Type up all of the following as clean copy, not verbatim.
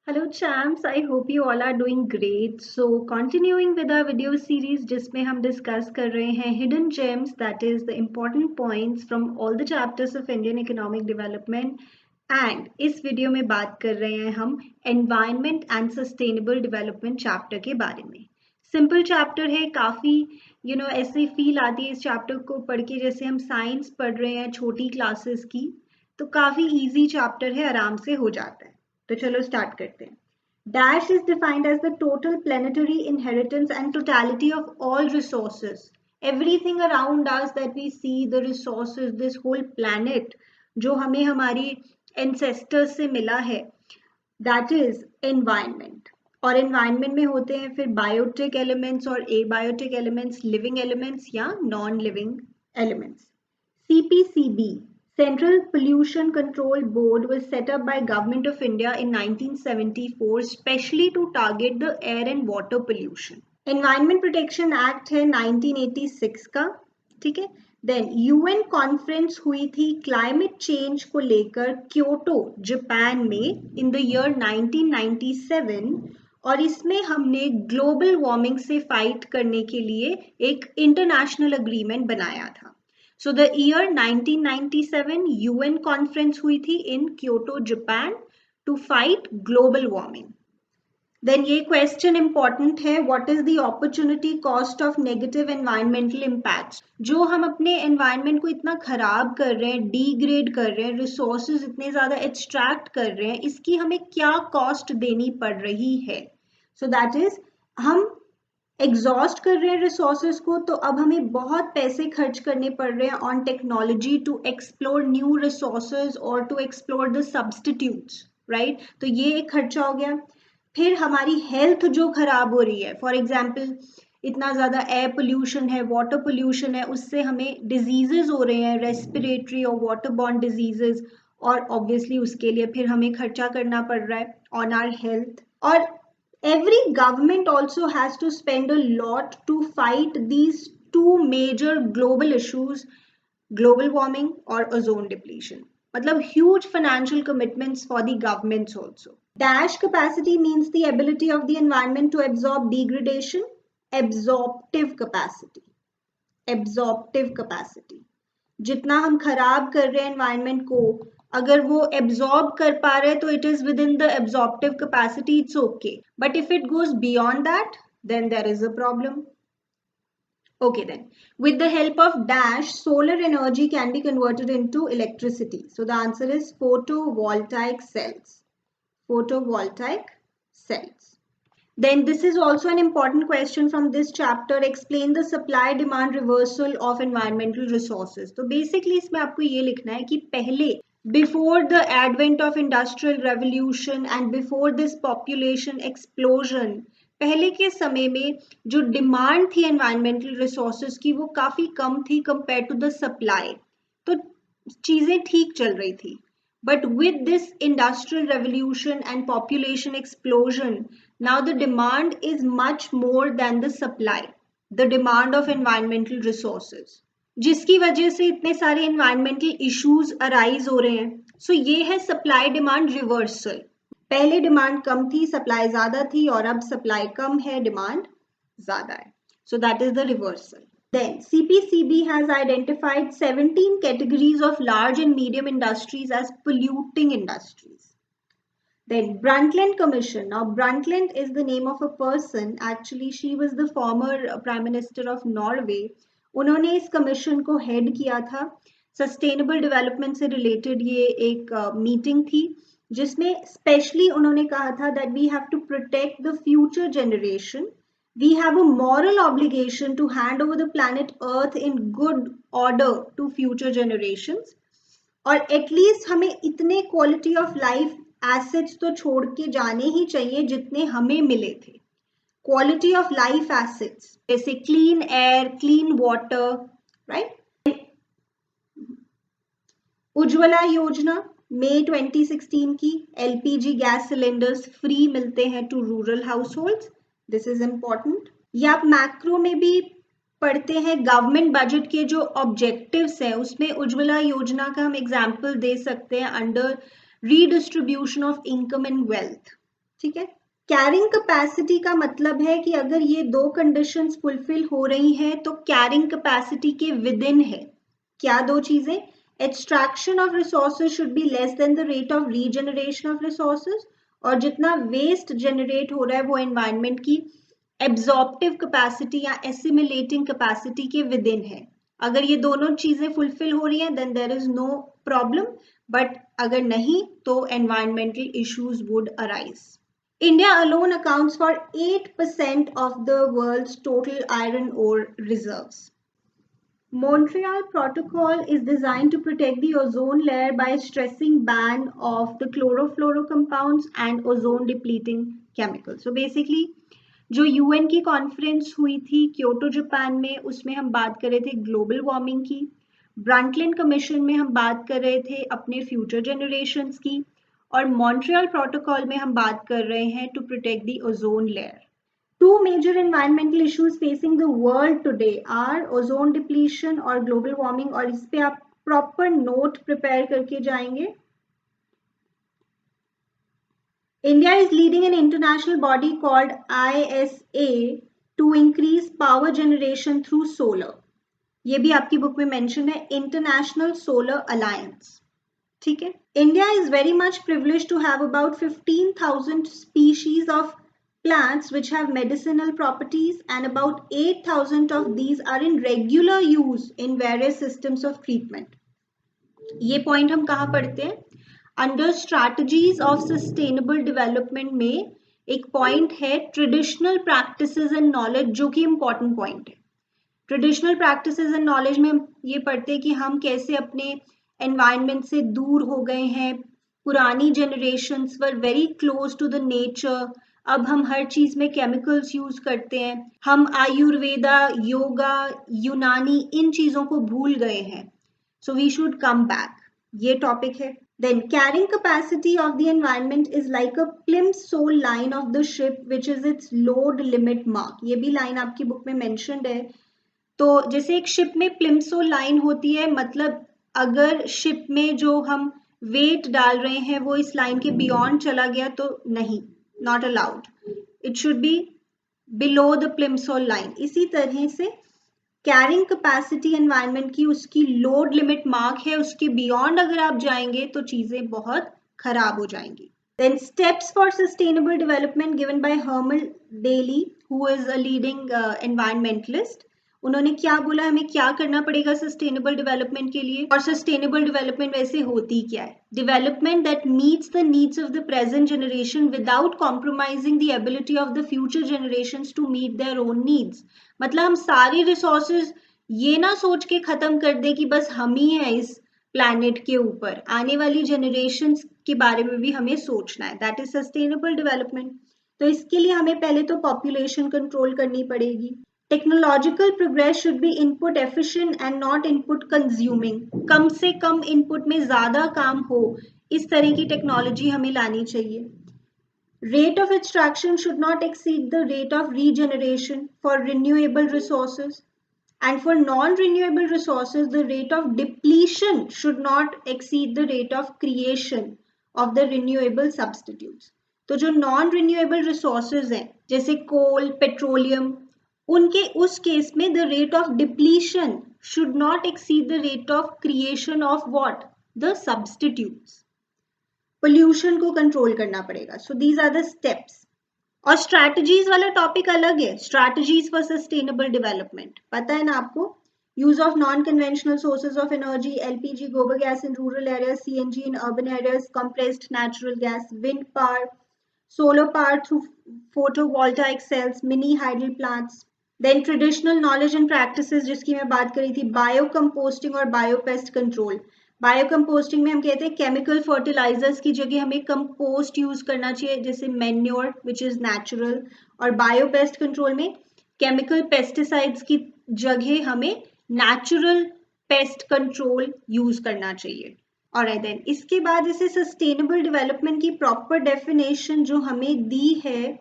Hello champs, I hope you all are doing great. So continuing with our video series जिसमें हम discuss कर रहे हैं hidden gems, that is the important points from all the chapters of Indian economic development. And इस video में बात कर रहे हैं हम environment and sustainable development chapter के बारे में. सिंपल चैप्टर है, काफ़ी ऐसे फील आती है इस चैप्टर को पढ़ के जैसे हम साइंस पढ़ रहे हैं छोटी क्लासेस की. तो काफ़ी इजी चैप्टर है, आराम से हो जाता है. तो चलो स्टार्ट करते हैं. Dash is defined as the total planetary inheritance and totality of all resources. Everything around us that we see, the resources, this whole planet, जो हमें हमारी ancestors से मिला है, that is environment. और environment में होते हैं फिर biotic elements और abiotic elements, living elements या non-living elements. CPCB, Central Pollution Control Board, was set up by Government of India in 1974 specially to target the air and water pollution. Environment Protection Act है 1986 का, ठीक है. Then UN conference हुई थी climate change को लेकर Kyoto Japan में in the year 1997 और इसमें हमने ग्लोबल वार्मिंग से फाइट करने के लिए एक इंटरनेशनल अग्रीमेंट बनाया था. So the year 1997 UN conference हुई थी in Kyoto, Japan to fight global warming. Then ये question important है, what is the opportunity cost of negative environmental impacts? जो हम अपने environment को इतना खराब कर रहे हैं, degrade कर रहे हैं, resources इतने ज़्यादा extract कर रहे हैं, इसकी हमें क्या cost देनी पड़ रही है? So that is, हम एग्जॉस्ट कर रहे हैं रिसोर्सेज को, तो अब हमें बहुत पैसे खर्च करने पड़ रहे हैं on technology to explore new resources और to explore the substitutes, right. तो ये एक खर्चा हो गया. फिर हमारी हेल्थ जो खराब हो रही है, फॉर एग्जाम्पल इतना ज़्यादा एयर पोल्यूशन है, वाटर पोल्यूशन है, उससे हमें डिजीजेज हो रहे हैं, रेस्पिरेटरी और वाटर बॉर्न डिजीजेज, और ऑब्वियसली उसके लिए फिर हमें खर्चा करना पड़ रहा है ऑन आवर हेल्थ. और every government also has to spend a lot to fight these two major global issues, global warming or ozone depletion. मतलब huge financial commitments for the governments also. Dash capacity means the ability of the environment to absorb degradation. Absorptive capacity. Absorptive capacity. जितना हम खराब कर रहे हैं environment को, अगर वो absorb कर पा रहे तो it is within the absorptive capacity, it's okay. But if it goes beyond that, then there is a problem. Okay, then with the help of Dash, solar energy can be converted into electricity. So the answer is photovoltaic cells. Photovoltaic cells. Then this is also an important question from this chapter. Explain the supply demand reversal of environmental resources. तो basically इसमें आपको ये लिखना है कि पहले before the advent of industrial revolution and before this population explosion, पहले के समय में जो डिमांड थी environmental resources की वो काफ़ी कम थी compared to the supply. तो चीज़ें ठीक चल रही थी. But with this industrial revolution and population explosion, now the demand is much more than the supply, the demand of environmental resources, जिसकी वजह से इतने सारे environmental issues arise हो रहे हैं. So ये है supply demand reversal. पहले demand कम थी, supply ज़्यादा थी, और अब supply कम है, demand ज़्यादा है. So that is the reversal. Then CPCB has identified 17 categories of large and medium industries as polluting industries. Then Brundtland Commission. Now Brundtland is the name of a person. Actually she was the former Prime Minister of Norway. उन्होंने इस commission को head किया था. Sustainable development से related ये एक meeting थी जिसमें स्पेशली उन्होंने कहा था that we have to protect the future generation. We have a moral obligation to hand over the planet Earth in good order to future generations. और एटलीस्ट हमें इतने क्वालिटी ऑफ लाइफ एसेट्स तो छोड़ के जाने ही चाहिए जितने हमें मिले थे. क्वालिटी ऑफ लाइफ एसेट्स जैसे clean air, clean water, right. Ujjwala योजना मई 2016 की, एलपीजी गैस सिलेंडर्स फ्री मिलते हैं to rural households. This is important. या आप मैक्रो में भी पढ़ते हैं गवर्नमेंट बजट के जो ऑब्जेक्टिव्स हैं उसमें उज्ज्वला योजना का हम एग्जाम्पल दे सकते हैं under redistribution of income and wealth. ठीक है। कैरिंग कैपेसिटी का मतलब है कि अगर ये दो कंडीशंस फुलफिल हो रही हैं तो कैरिंग कैपेसिटी के विद इन है। क्या दो चीजें? Extraction of resources should be less than the rate of regeneration of resources, और जितना वेस्ट जनरेट हो रहा है वो एनवायरनमेंट की एब्जॉर्प्टिव कैपेसिटी या एसिमिलेटिंग कैपेसिटी के विद इन है। अगर ये दोनों चीजें फुलफिल हो रही हैं then there is no problem, but अगर नहीं तो environmental issues would arise. India alone accounts for 8% of the world's total iron ore reserves. Montreal Protocol is designed to protect the ozone layer by stressing ban of the chlorofluorocompounds and ozone depleting chemicals. So basically जो UN की conference हुई थी Kyoto Japan में, उसमें हम बात कर रहे थे ग्लोबल वार्मिंग की। ब्रंटलिन कमीशन में हम बात कर रहे थे अपने फ्यूचर जनरेशंस की, और मॉन्ट्रियल प्रोटोकॉल में हम बात कर रहे हैं to protect the ozone layer. Two major environmental issues facing the world today are ozone depletion और global warming, और इस पे आप प्रॉपर नोट प्रिपेयर करके जाएंगे। India is leading an international body called ISA to increase power generation through solar. ये भी आपकी बुक में मेंशन है, इंटरनेशनल सोलर अलायंस। ठीक है। India is very much privileged to have about 15,000 species of plants which have medicinal properties, and about 8,000 of these are in regular use in various systems of treatment. ये point हम कहाँ पढ़ते हैं? Under strategies of sustainable development में एक point है traditional practices and knowledge, जो कि इंपॉर्टेंट पॉइंट है। ट्रेडिशनल प्रैक्टिसेस एंड नॉलेज में हम ये पढ़ते हैं कि हम कैसे अपने एनवायरनमेंट से दूर हो गए हैं। पुरानी generations were very close to the nature, अब हम हर चीज में केमिकल्स यूज करते हैं। हम आयुर्वेदा, योगा, यूनानी इन चीजों को भूल गए हैं। So we should come back, ये टॉपिक है। Then carrying capacity of the environment is like a plimsoll line of the ship which is its load limit mark. ये भी लाइन आपकी बुक में मेंशन्ड है। तो जैसे एक शिप में प्लिम्सोल लाइन होती है, मतलब अगर शिप में जो हम वेट डाल रहे हैं वो इस लाइन के बियॉन्ड चला गया तो नहीं, not allowed, it should be below the Plimsoll line. इसी तरह से कैरिंग कैपेसिटी एनवायरनमेंट की उसकी लोड लिमिट मार्क है, उसके बियॉन्ड अगर आप जाएंगे तो चीजें बहुत खराब हो जाएंगी। Then steps for sustainable development given by Herman Daly, who is a leading environmentalist. उन्होंने क्या बोला, हमें क्या करना पड़ेगा सस्टेनेबल डेवलपमेंट के लिए, और सस्टेनेबल डेवलपमेंट वैसे होती क्या है? Development that meets the needs of the present generation without compromising the ability of the future generations to meet their own needs. मतलब हम सारी रिसोर्सेज ये ना सोच के खत्म कर दे कि बस हम ही हैं इस प्लैनेट के ऊपर, आने वाली जनरेशंस के बारे में भी हमें सोचना है। That is sustainable development. तो इसके लिए हमें पहले तो पॉपुलेशन कंट्रोल करनी पड़ेगी। Technological progress should be input efficient and not input consuming. कम से कम इनपुट में ज्यादा काम हो, इस तरह की टेक्नोलॉजी हमें लानी चाहिए। Rate of extraction should not exceed the rate of regeneration for renewable resources. And for non-renewable resources, the rate of depletion should not exceed the rate of creation of the renewable substitutes. तो जो non renewable resources हैं जैसे कोल, petroleum, उनके उस case में the rate of depletion should not exceed the rate of creation of what, the substitutes. Pollution को control करना पड़ेगा। So these are the steps. और स्ट्रैटेजीज वाला टॉपिक अलग है, स्ट्रैटेजीज फॉर सस्टेनेबल डेवलपमेंट, पता है ना आपको? Use of non conventional sources of energy, LPG, gobar gas in rural areas, CNG in urban areas, compressed natural gas, wind power, solar power through photovoltaic cells, mini hydel plants. Then traditional knowledge and practices जिसकी मैं बात करी थी, bio composting और biopest control. Bio composting में हम कहते हैं केमिकल फर्टिलाइजर्स की जगह हमें कंपोस्ट यूज करना चाहिए, जैसे मैन्योर विच इज नेचुरल। और बायोपेस्ट कंट्रोल में केमिकल पेस्टिसाइड्स की जगह हमें नेचुरल पेस्ट कंट्रोल यूज करना चाहिए। और देन इसके बाद इसे सस्टेनेबल डेवलपमेंट की प्रॉपर डेफिनेशन जो हमें दी है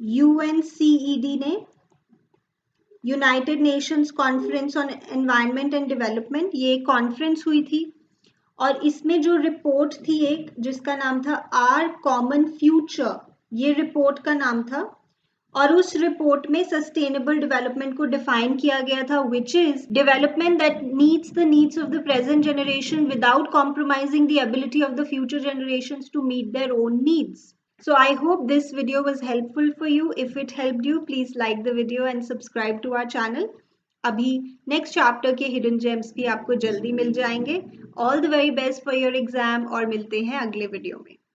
यूएनसीईडी ने, United Nations conference on environment and development, ये कॉन्फ्रेंस हुई थी और इसमें जो रिपोर्ट थी एक जिसका नाम था आर कॉमन फ्यूचर, ये रिपोर्ट का नाम था। और उस रिपोर्ट में सस्टेनेबल डेवलपमेंट को डिफाइन किया गया था, which is development that meets the needs of the present generation without compromising the ability of the future generations to meet their own needs. So I hope this video was helpful for you. If it helped you, please like the video and subscribe to our channel. अभी next chapter के hidden gems भी आपको जल्दी मिल जाएंगे. All the very best for your exam और मिलते हैं अगले वीडियो में.